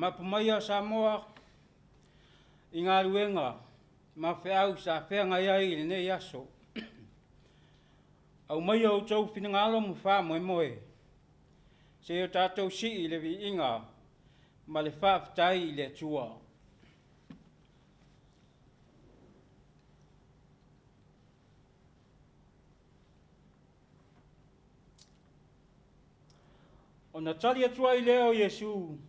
Mapumaya Samoa inga luenga mafeau sa fenga yai ne yaso au mai o tau finangalo mu fa moe se o tatou si le vi inga ma le fa tai le tua ona tali atua i leo Yesu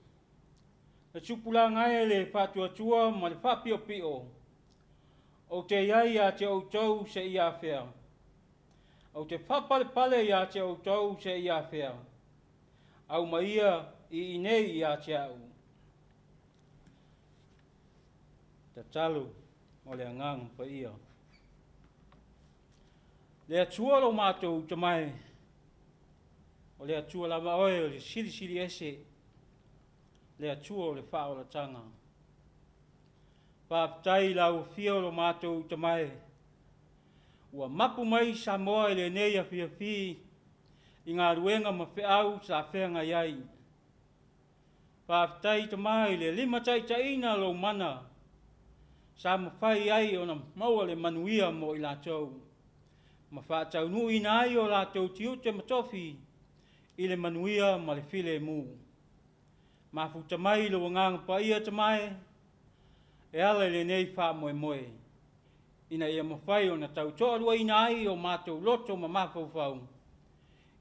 e tupula ngai le fatua tua ma le fa pio pio o te iai a te outou se ia fea o te whapale pale ia te outou se ia fea au maia i inei ia te au te talu o le angang pa ia le atua lo mātou te mai o le atua lava oe o le sili ese le atua o le whao la tanga Pāptai lau fio lo mātou te mai ua mapu mai Samoa i le nei Afiafi i ngā ruenga ma whiau sa whenga iai Pāptai te mai le lima taitaina lo mana sa mawhai ai o na maua le manuia mo i lātou ma whātau nui nai o lātou tiu te matofi i le manuia ma le file mu ma futa mai lo ngang pa ia te mai e ala le nei wha moe ina ia mawhai o na tau toa rua ina ai o mātou loto ma mawhau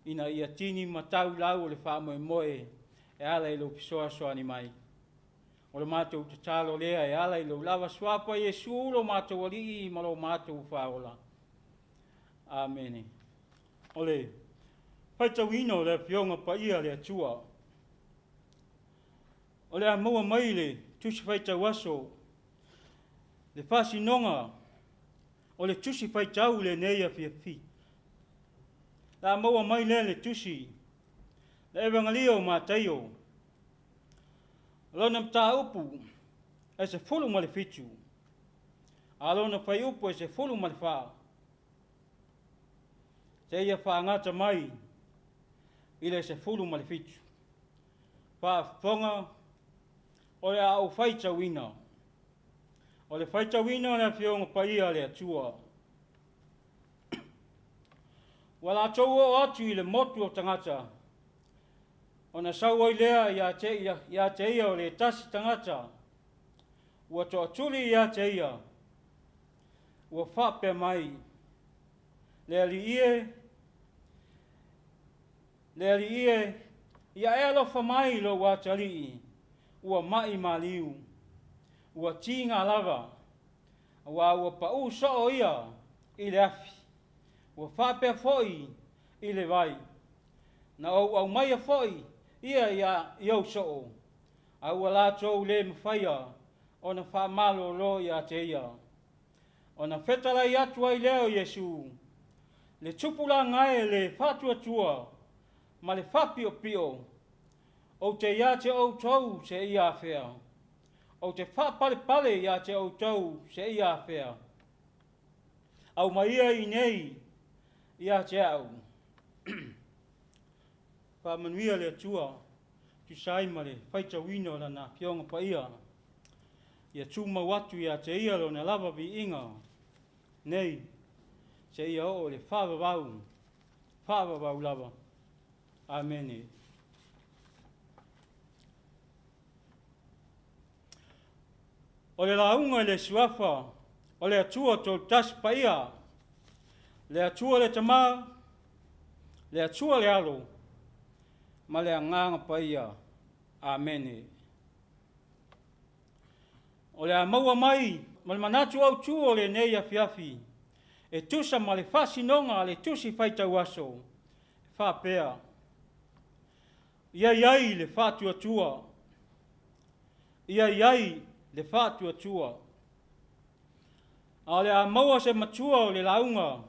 ina ia tini ma tau lau o le wha moe e ala i lo pisoa soani mai o le mātou te talo lea e ala i lo lava swapa Yesu lo mātou ali ma lo mātou whaola Amen ole paitau ino le pionga pa ia le atua ole a maua mai le tusi paitau aso le fasi nonga o le tusi paitau le nei Afiafi. La maua mai le tusi le evangelio Mataio. Lona mta upu e se fulu ma le fitu. Alona fai upu e se fulu ma le faa. Se ia faa ngata mai ile se fulu ma le fitu. Faa fonga o le au faita wina. O le faita wina na fionga pa ia le atua. Wala tau o atu i le motu o tangata. O na sau oi lea ia te ia o le tasi tangata. Ua toa tuli ia te ia. Ua whape mai. Le ali ie. Ia e alofa mai lo watali. Ua mai maliu. Ua tinga lava, ua pau so ia i le afi, ua whapea foi i le vai, na au maia foi ia iau so, a ua lātou le mwhaia o na whamalo lo ia te ia, o na whetala i atua i leo Yesu, le tupula ngai le whatua tua, ma le whapio pio, o te ia te o tau se ia whea. O te whapale ia te outou se ia whea. Au maia i nei ia te au. Whamanuia le atua, tu saimare, whaita wino lana pionga pa ia. Ia tūma watu ia te ia lo na lava vi inga. Nei, se ia o le whawawau lava. Amen. O le launga le suafa, o le atua tō tas pa ia, le atua le tama, le atua le alo, ma le anganga pa ia. Amen. O le maua mai, ma le manatu au tua le nei Afiafi, e tusa ma le fasinonga le tusi faitau aso, whapea. Ia iai le fatua tua, ia iai le fatua tua. A le a maua se matua o le launga,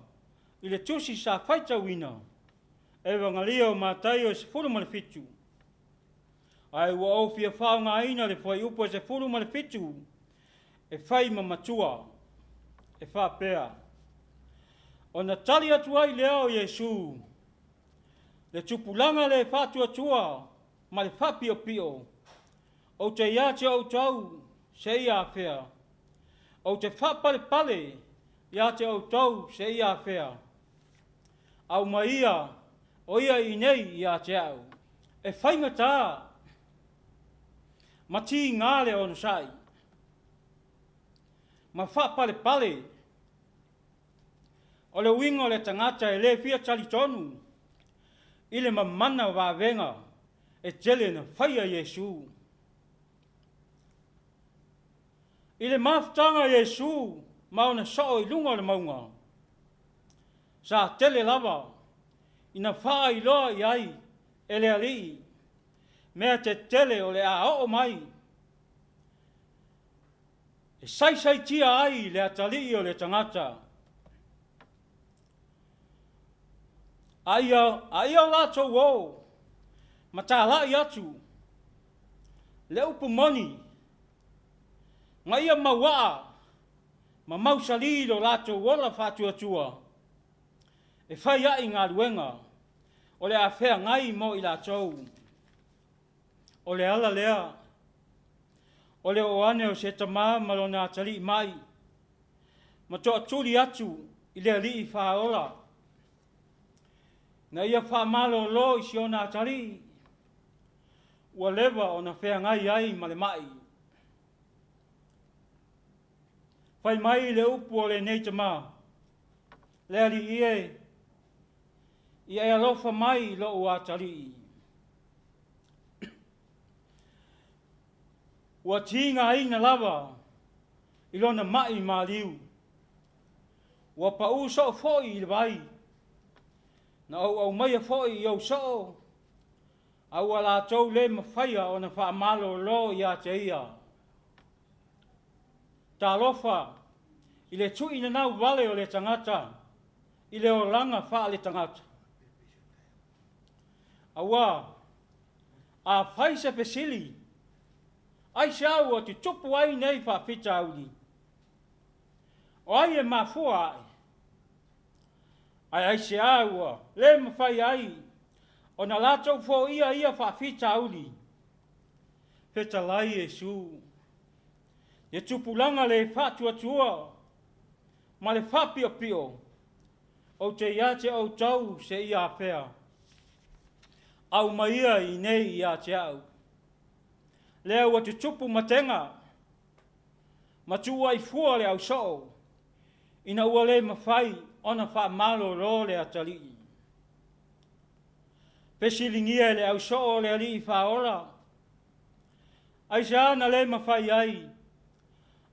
i le tusi sa faita wina, evangelio Mataio se fulu ma le fitu. Ai ua au fia whaunga aina le fai upo se fulu ma le fitu, e fai ma matua, e whapea. O na tali atua i leo Yesu, le tupulanga le fatua tua, ma le whapio pio, o te ia te o tau se ia fea. O te whapare pale ia te o tau se ia fea. Au maia o ia I nei ia te au. E whainga tā. Ma ti ngāle o sai. Ma whapare pale. O le wingo le tangata e le fia tali tonu. I le mamana wa venga. E tele na whaia Yesu. I le maftanga Yesu. Mauna so I lunga le maunga. Sa tele lava. Ina wha I loa I ai. E le alii. Mea te tele o le a o mai. E sai tia ai le atali o le tangata. Ai o lato wo. Mata la I atu. Le upu moni. Nga ia mawaa. Ma mausali lo lato wola fatu atua. E whai ai ngā ruenga. O le a whea ngai mo I latou. O le ala lea. O le oane o se tamā malona atali mai. Ma toa tuli atu I le alii whaola. Na ia whamalo lo I si ona atali. Ua lewa o na whea ngai ai ma le mai. Whai mai le upu o le nei tamā. Le ali ie. Ia e alofa mai lo o atali. Ua tinga ina lava I lona mai maliu. Ua pau so foi I le vai. Na au mai foi I au so. Au ala tau le mawhaia o na whaamalo lo ia te ia. Ta lofa I le tui na nau wale o le tangata. I le o langa wha le tangata. Awa, a whai se pesili. Ai sao o te tupu ai nei whawhita auli. O ai e mafua ai. Ai se aua, le mawhai ai. O na latou fo ia whawhita auli. Peta lai Yesu. Ye tupulanga le whatua tua. Ma le whapio pio. O te ia te o tau se ia whea. Au maia I nei ia te au. Lea ua te tupu matenga. Matua I fua le au soo. Ina ua le mawhai ona wha malo ro le atali. Pesilingia le au soo le ali I whaola. Ai se ana le mawhai ai.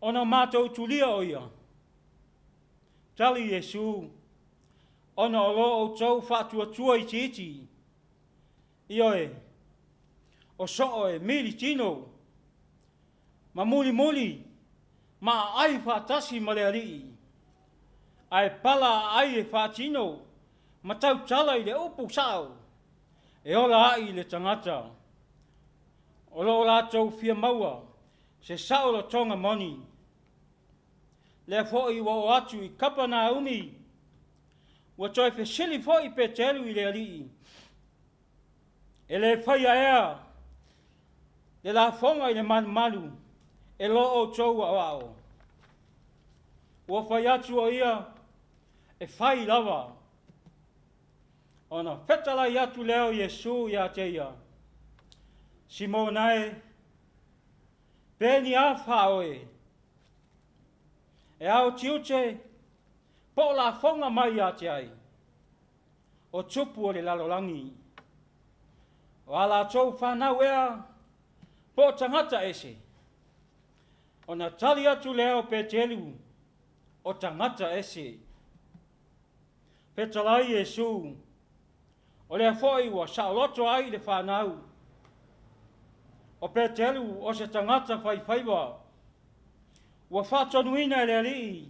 Ona mātou tulia o ia. Tali Yesu. Ona o lo o tau whatua tua I titi. Ioe. O so e mili tino. Ma muli. Ma ai whatasi ma le alii. Ai pala ai e whatino. Ma tau tala I le upu sao. E ola ai le tangata. O lo la tau fia maua. Se sao lo tonga moni. Le foi wa o atu I kapa na umi. Wa toi fe sili foi pe telu I le alii. E le whai ea. Le la fonga I le malu. E lo o tau a wao. Ua whai atu o ia. E whai lava. Ona whetala I atu leo Yesu ia te ia. Simonae. Peni a whaoe. E au tiute. Po la fonga mai ia te ai. O tupu o le lalolangi. O ala tau whanau ea. Po tangata ese. O na tali atu leo pe telu. O tangata ese. Petalai Yesu. O le foi wa saoloto ai le whanau. O pe telu o se tangata whaiwhaiwa. Wa whatonuina le alii.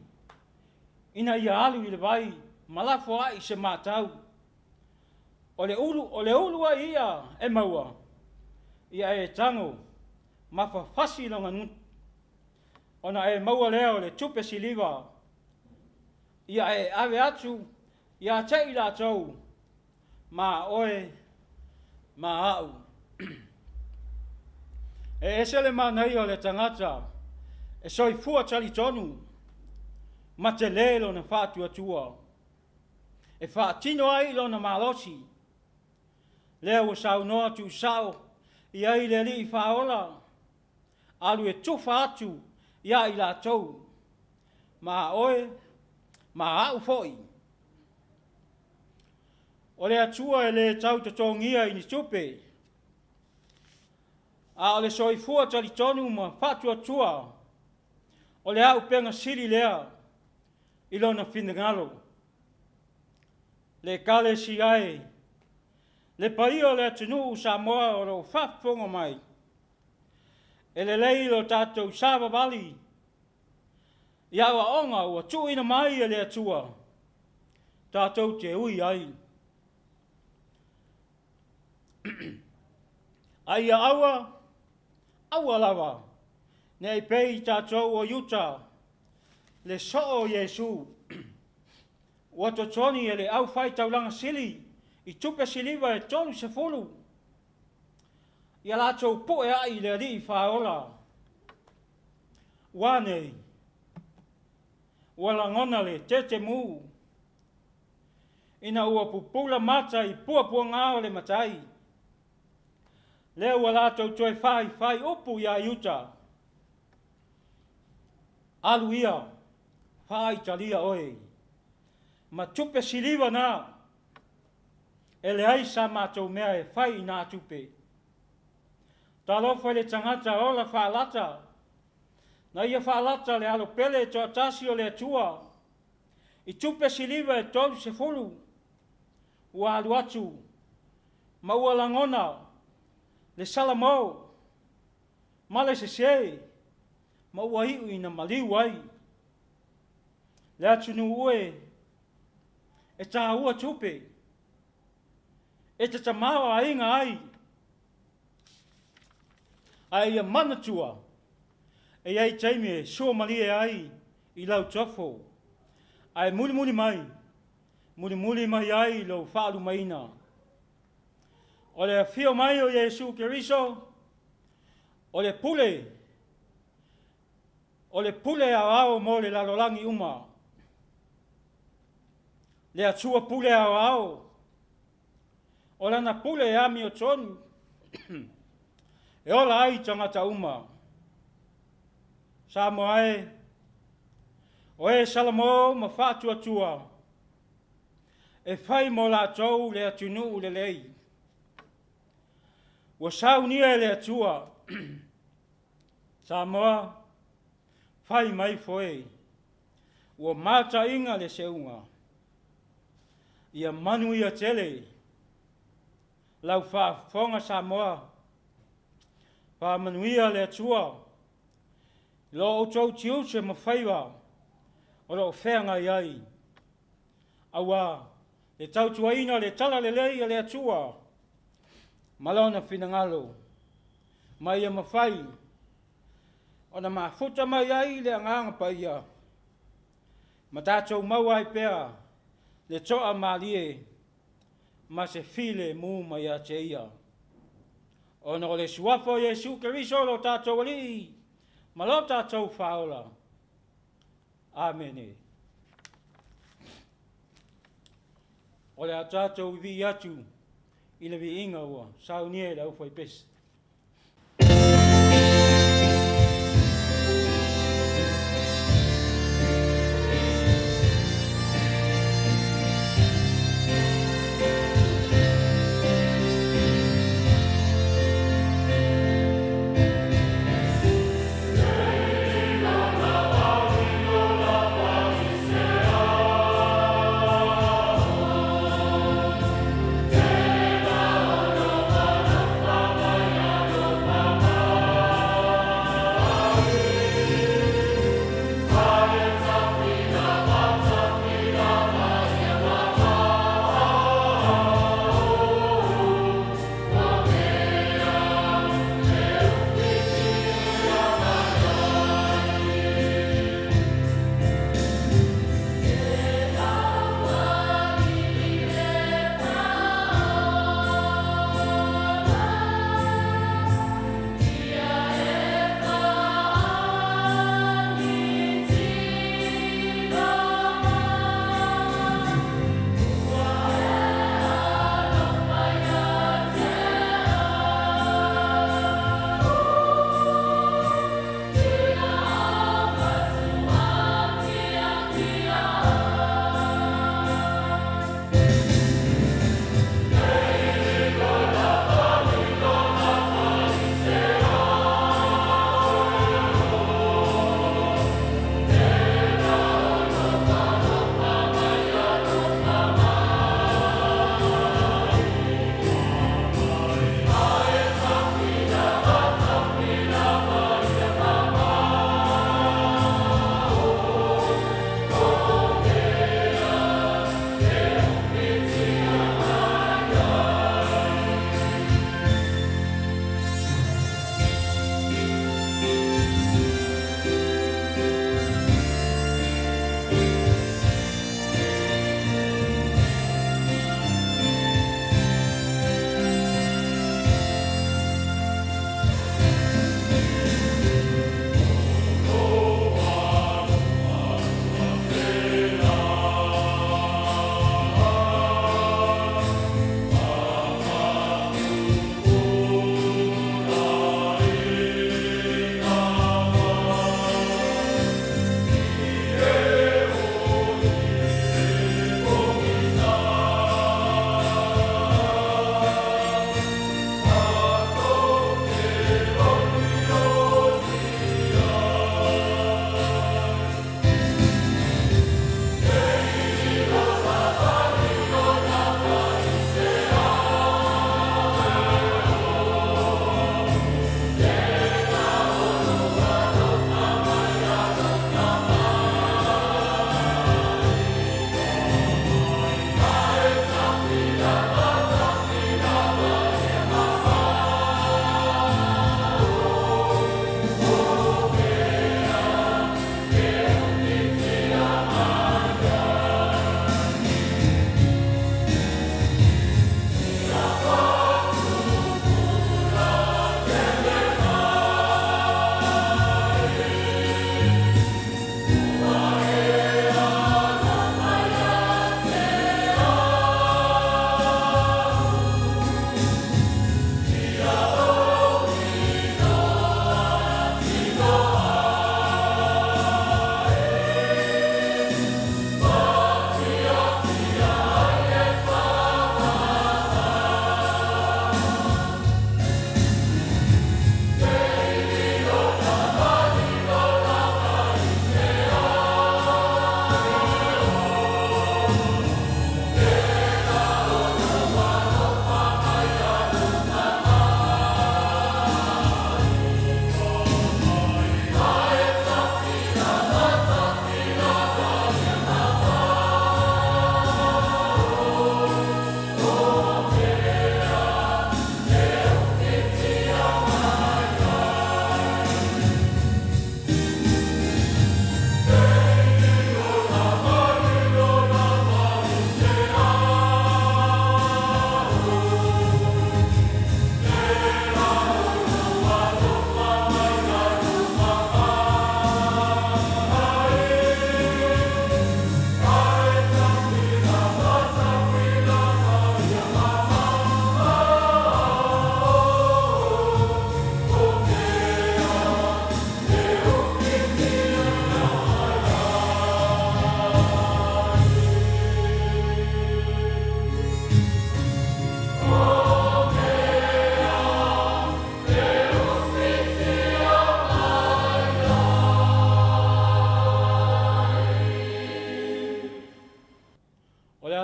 Ina ia alu I le vai. Malafo ai se matau. O le ulu a ia e maua. Ia e tango. Mafa fasi longa nutu. Ona e maua leo le tupe siliva. Ia e ave atu. Ia tei la tau. Ma oe. Ma au. E esele manai o le tangata, e soifua tali tonu, ma te lelo na whātua tua. E whaatino ai lo na malosi, lea ua sau noa tu sao, i ai le li i whaola, alu e tuwha atu, ia i la tau, ma oe, ma au foi. O le atua e le tau tatongia i ni tupe, a o le soifua tali tonu ma whātua tua, o le au penga siri lea, i lona finangalo. Le kale si ai, le pai o le atunu Samoa o lo whafonga mai, e le leilo tātou sāwa wali, i awa onga ua tuina mai e le atua, tātou te ui ai. Ai a aua lava, nei pei tātou o Utah, le soo Yesu, ua totoni e le au whai taulanga sili, i tupe siliva e tonu se fulu. Ia lātou poe ai le li i whaola. Wānei, ua langona le tete mū, ina ua pupula mata i puapua ngāo le matai. Lea ua lātou toe whai upu ia Utah. Alu ia, whai talia oe. Ma tupe siliva nā, e le ai sa mātou mea e whai i nā tupe. Tā lofa le tangata o la whaalata, na ia whaalata le alo pele to atasi o le atua, i tupe siliva e tolu se fulu, ua alu atu, ma ua langona, le salamau, ma le sese, ma ua iu ina maliu ai. Le atunu ue, e tā ua tupe, e te tamawa a inga ai, ai a manatua, e ai teime sua malie ai, i lau tofo, ai muli muli mai ai lau whaalu maina. O le fio mai o Yesu Keriso, o le pule au mo le lalolangi uma, le atua pule au, o lana pule ami o tonu, e ola ai tangata uma. Samoa e, o e salamo ma whātua tua, e whai mo la tau le atunu le lei. Ua saunia le atua, Samoa, whai mai foe, ua mata inga le seunga. Ia manu ia tele, lau whaafonga Samoa, whaamanuia le atua, lo o tau tiu se mawhaiwa, o lo whenga iai. Awa, le tau tuaina le tala le lei le atua, malona finangalo, mai a mawhai, o na mafuta mai ai le anganga paia, ma tātou mawai pēa, le toa malie, ma se file mu mai a te ia. O na o le suafo Yesu Keriso lo tātou ali, ma lo tātou whaola. Amene. O le a tātou vi atu, i le vi inga ua, saunie le au fai pesi.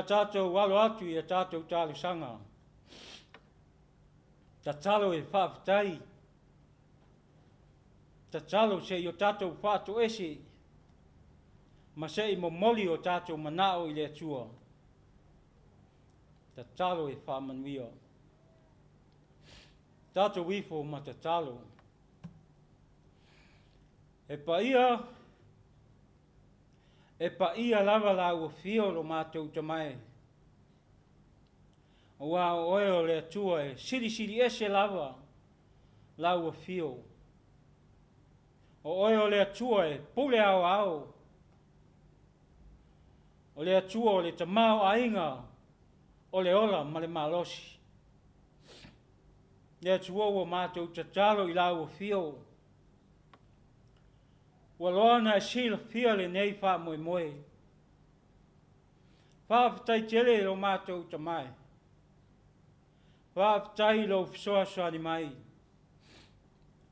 tātou walo atu i a tātou tālu sanga. Ta talo e whaafitai. Ta talo se i o tātou whātu esi. Ma se i momoli o tātou manao i le atua. Ta talo e whaamanuia. Tātou wifo ma ta talo. E pa ia lava la ua fio lo mātou tamai. Wa oe o le atua e siri ese lava la ua fio. O oe o le atua e pule au. O le atua o le tamao ainga o le ola ma le malosi. Le atua o mātou tatalo i la ua fio. Wa loana e sila fia le nei wha moe. Whaafitai tele lo mātou tamai. Whaafitai lo fisoa ni mai.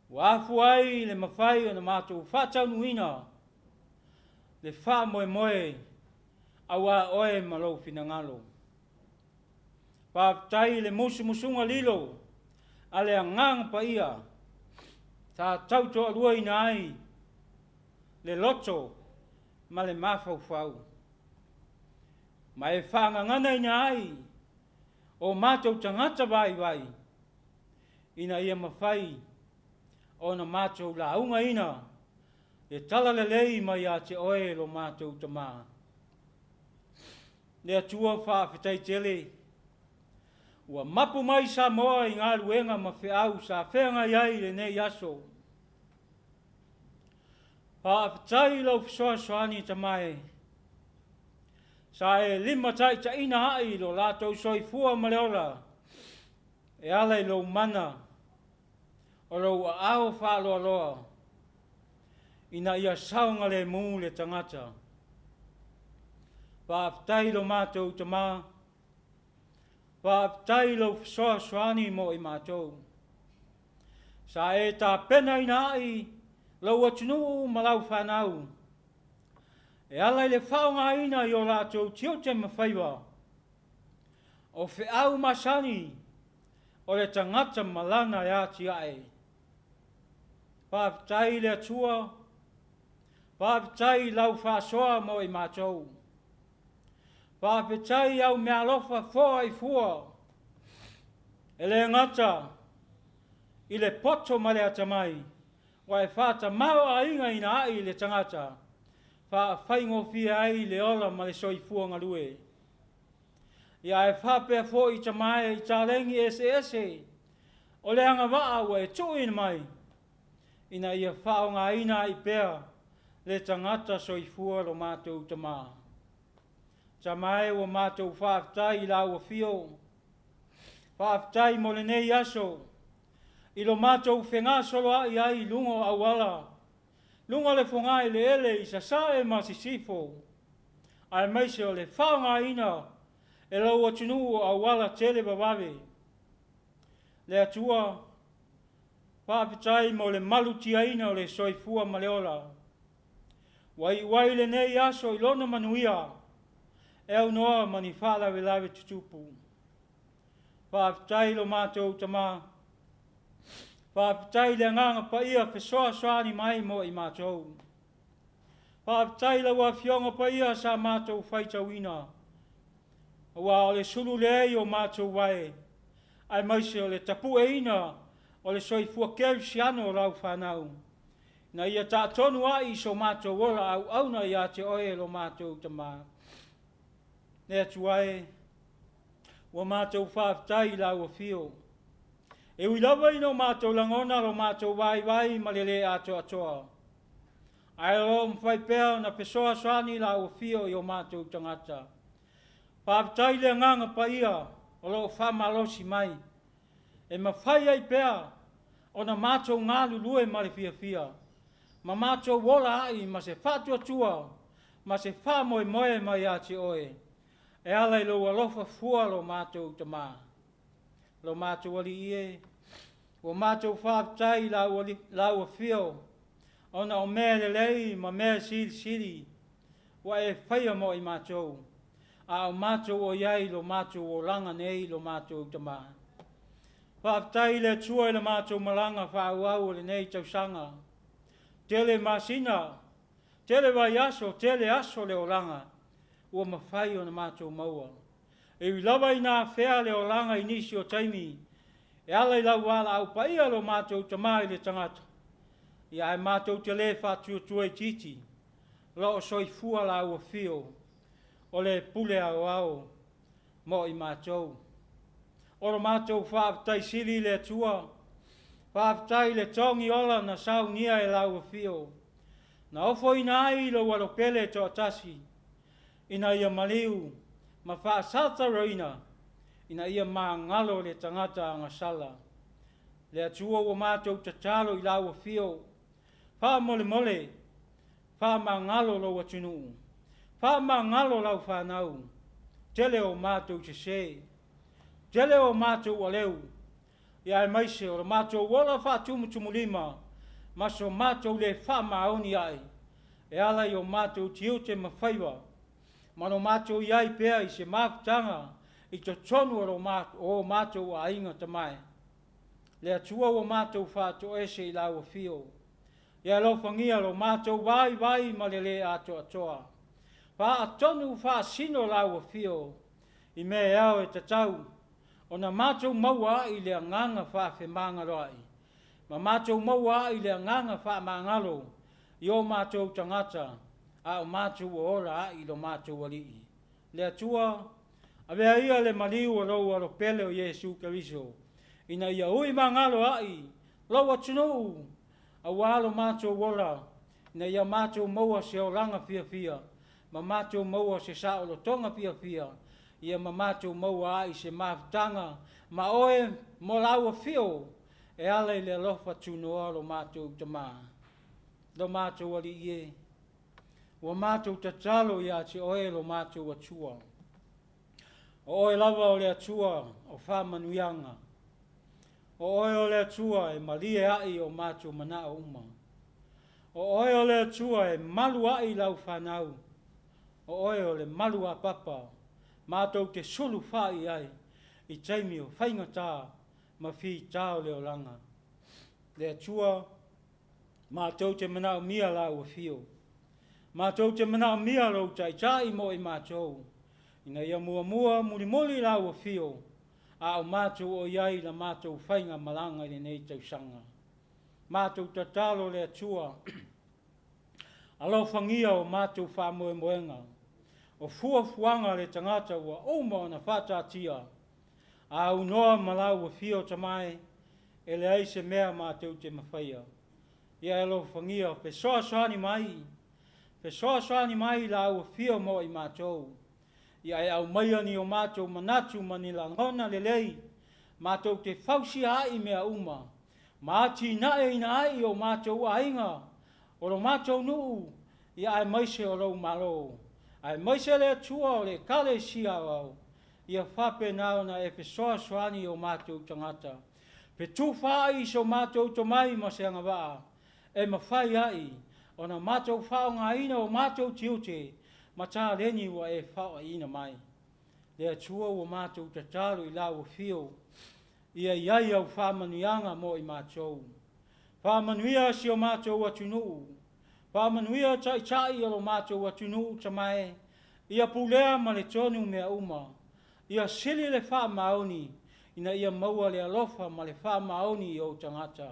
Wa afu ai le mawhai o na mātou whatau nuina. Le wha moe awa oe malo finangalo. Whaafitai le musunga lilo. Ale angang pa ia. Ta tauto alua ina ai. Le loto ma le mafau. Ma e whaangangana ina ai o mātou tangata vai. Ina ia mawhai o na mātou la unga ina e tala le lei mai a te oe lo mātou tamā. Le atua whaafetai tele. Ua mapu mai Samoa i ngā luenga ma whiau sa whenga iai le nei aso. Whaafitai lau fisoani tamai. Sa e lima tai ta ina hai lo lātou soifua maleola. E alai lo mana. O lo ao whaaloaloa. Ina ia saunga le mū le tangata. Whaafitai lo mātou tamā. Whaafitai lo fisoani mo i mātou. Sa e tā pena ina hai. Lau atunu malau whanau. E alai le whaunga ina i o lātou tio te mawhaiwa. O whiau masani o le tangata malana e ati ae. Whaafitai le atua. Whaafitai lau whaasoa mo i mātou. Whaafitai au mea lofa fua i fua. E le ngata i le poto male atamai. Wa e whata mau a inga ina ai le tangata. Wha whaingo fia ai le ola ma le soifua ngalue. Ia e whapea fo i tamai i talengi ese. O le anga waa wa e tuin mai. Ina ia whaonga ina i pea le tangata soifua lo mātou tamā. Tamai wa mātou whaafitai la ua fio. Whaafitai mo le nei aso. I lo mātou whenga solo ai lungo awala. Lungo le whonga i le ele i sa sae masisifo. Ai meise o le whaonga ina e lau atunu o awala tele babawe. Le atua, whaafitai mo le malutia ina o le soifua maleola. Wai le nei aso i lona manuia. E au noa mani whaalawe lawe tutupu. Whaafitai lo mātou tamā. Whaafitai le nganga pa ia whesoani mai mo i mātou. Whaafitai le wa fionga pa ia sa mātou whaitawina. Wa o le sulu le o mātou wae. Ai maise o le tapuaiga o le soifua kerisiano o lau whanau. Na ia tātonu ai so mātou ola au auna ia te oe lo mātou tamā. Nea tuae, wa mātou whaafitai lau a fio. E ui lawa ino mātou langona lo mātou vai ma lele atoa. Ai lo mwhai pēo na pesoa soani lau a fio i o mātou tangata. Whaafitai le nganga pa ia o lo whamalosi mai. E mawhai ai pēa o na mātou ngā lulue ma le fia. Ma mātou wola ai ma se whātua tua, ma se whāmoe moe mai a te oe. E alai lo alofa fua lo mātou tamā. Lo mātou ali ie, o mātou whaafitai lau a fio, ona o mea lelei ma mea siri, wa e whaia mo i mātou. a o mātou o iai lo mātou o langa nei lo mātou tama. Whaatai le tua le mātou malanga whaauau le nei tausanga. Tele masina, tele vai aso, tele aso le o langa, ua mawhai o na mātou maua. E lawa i nā whea le o langa inisi o taimi, e ala i lau wala au paia lo mātou tamai le tangata. Ia e mātou te le whātua tua i titi, lo o soi fua la ua fio, o le pule au au, mo i mātou. O lo mātou whaapatai sili le tua, whaapatai le tongi ola na sau nia e la ua fio. Na ofo ina ai lo walo pele to atasi, ina ia maliu, ma whaasata roina, ina ia maa ngalo le tangata anga sala. Le atua o mātou tatalo i lau fio, wha mole mole, wha maa ngalo lo watunu, wha maa ngalo lau whanau, tele o mātou te se, tele o mātou o leu, ia e maise o mātou wala wha tumutumulima, maso mātou le wha maoni ai, e ala i o mātou tiu te mawhaiwa, mano mātou iai pēa i se māputanga i to tonu o mātou a inga tamai. Le atua o mātou whātou ese i lau fio. Ia lo whangia lo mātou vai ma le ato atoa. Wha atonu wha sino lau fio i me au e tatau. O na mātou maua i le anganga wha whemanga roi. Ma mātou maua i le anganga wha mangalo i o mātou tangata. A o mātou o ora i lo mātou alii. Le atua, a vea ia le maliu o rau alo pele o Yesu Kariso. Ina ia ui mangalo ai, lau atunu, a walo mātou ora, ina ia mātou maua se o langa fia, ma mātou maua se sa o lo tonga fia, ia ma mātou maua ai se mafutanga, ma oe mo lau fio, e ale le lofa tunoa lo mātou tama. Lo mātou ali ie. Wa mātou tatalo ia te oe lo mātou atua. O oe lava o le atua o whamanuianga. O oe o le atua e malie ai o mātou mana o uma. O oe o le atua e malu ai lau whanau. O oe o le malu a papa. Mātou te sulu whai ai. I taimi o whainga tā ma whi tā o leo langa. Le atua mātou te mana o mia lau a fio. Mātou te mana mia rau tai mo i mātou. Ina ia mua muli lau a fio. A o mātou o iai la mātou whainga malanga i nei tausanga. Mātou tatalo le atua. Alo whangia o mātou whamoenga. O fuanga le tangata ua oma na whatatia. A unoa malau a fio tamai. E le aise mea mātou te mawhaia. Ia alo whangia pe soani mai. Pe soani mai la ua fio mo i mātou. Ia e au maia ni o mātou manatu manila ngona lelei. Mātou te whausi ai mea uma. Māti nae ina ai o mātou ainga. O lo mātou nuu. Ia ai maise o rau malo. Ai maise le atua o le kale sia au. Ia whape nao na e pe soani o mātou tangata. Pe tūwhai so mātou tomai ma se anga waa. E mawhai ai. O na mātou whaonga ina o mātou tiute, ma tā reni wa e whao ina mai. Le atua o mātou tataru i lau fio, ia iai au whamanuianga mo i mātou. Whamanuia si o mātou atunu, whamanuia tai o mātou atunu tamai, ia pulea ma le tonu mea uma, ia sili le whamaoni, ina ia maua le alofa ma le whamaoni o tangata.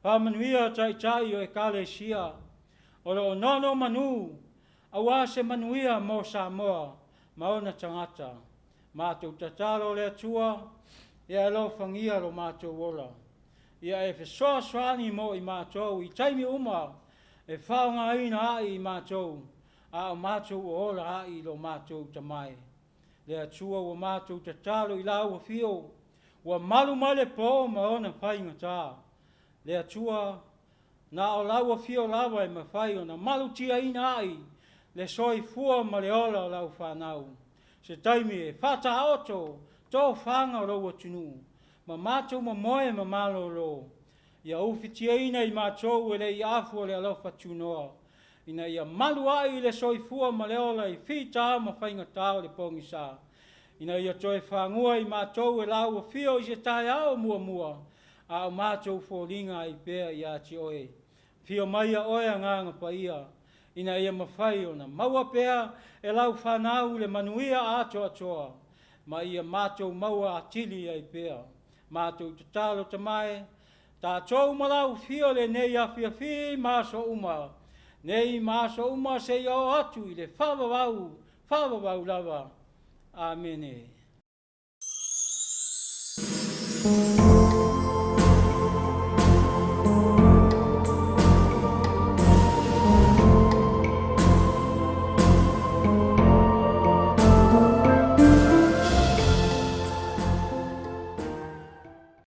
Whamanuia tai o e kale sia, o lo nono manu, awa se manuia mo Samoa, maona tangata. Mātou tatalo le atua, ia lo whangia lo mātou wola. Ia e soani mo i mātou, i taimi uma, e whaonga ina ai i mātou, a o mātou o ola ai lo mātou tamai. Le atua o mātou tatalo i lau a fio, wa malu male po maona whainga tā. Le atua, na o lau a fio lawa e mawhai o na malu tia ina ai, le soi fua ma le ola o lau whanau. Se taimi e whata aoto, tō whanga o rau atunu, ma mātou ma moe ma malo ro. Ia uwhitia ina i mātou e le i afu o le alofa tunoa. ina ia malu ai le soifua ma le ola I fita ma whainga tau le pongi sa. Ina ia toe whangua I mātou e lau a fio I se tai au mua mua, a o mātou fōringa I pēr I ati oe. Fio mai a oe a nganga pa ia, ina ia mawhai ona. Maua pēr e lau whanau le manuia ato atoa, ma ia mātou maua atili ai pēr. Mātou te talo tamae, tā tau malau fio le nei Afiafi māso uma. Nei māso uma se iau atu I le whawawau lava. Amen.